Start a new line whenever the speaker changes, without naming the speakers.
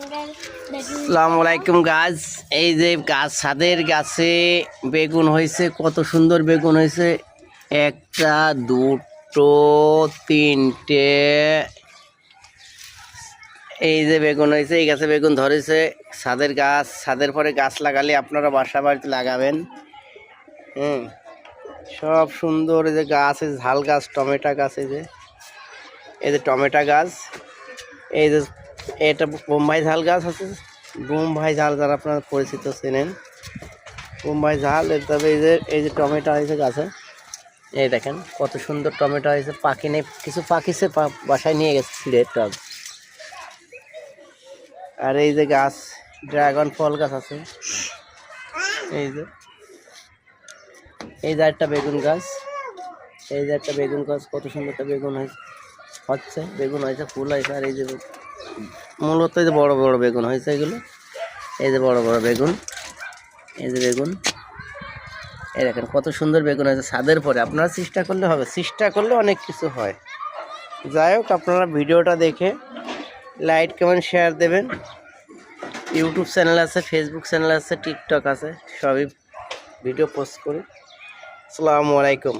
আসসালামু আলাইকুম গাছ। এই যে গাছ, ছাদের গাছে বেগুন হয়েছে, কত সুন্দর বেগুন হয়েছে। একটা, দুটো, তিনটে, এই যে বেগুন হয়েছে। এই গাছে বেগুন ধরেছে। ছাদের গাছ, ছাদের পরে গাছ লাগালে আপনারা বাসা বাড়িতে লাগাবেন। সব সুন্দর। এই যে গাছ, এই ঝাল গাছ, টমেটো গাছ, এই যে টমেটো গাছ, এই যে এটা বোম্বাই ঝাল গাছ আছে। বোম্বাই ঝাল যারা আপনারা পরিচিত চেনেন, বোম্বাই ঝাল। তবে এই যে টমেটো হয়েছে গাছে, এই দেখেন কত সুন্দর টমেটো হয়েছে। পাখি নেই, কিছু পাখিছে, বাসায় নিয়ে গেছে ছিঁড়ে টব। আর এই যে গাছ, ড্রাগন ফল গাছ আছে। এই যে একটা বেগুন গাছ, এই যে একটা বেগুন গাছ, কত সুন্দর একটা বেগুন হচ্ছে বেগুন হয়েছে, ফুল হয়েছে। আর এই যে মূলত এই যে বড় বড় বেগুন হয়েছে এগুলো, এই যে বড় বড় বেগুন, এই যে বেগুন, এই দেখেন কত সুন্দর বেগুন হয়েছে। ছাদের পরে আপনারা চেষ্টা করলে হবে, চেষ্টা করলে অনেক কিছু হয়। যাই হোক, আপনারা ভিডিওটা দেখে লাইক, কমেন্ট, শেয়ার দেবেন। ইউটিউব চ্যানেল আছে, ফেসবুক চ্যানেল আছে, টিকটক আছে, সবই ভিডিও পোস্ট করি। আসসালামু আলাইকুম।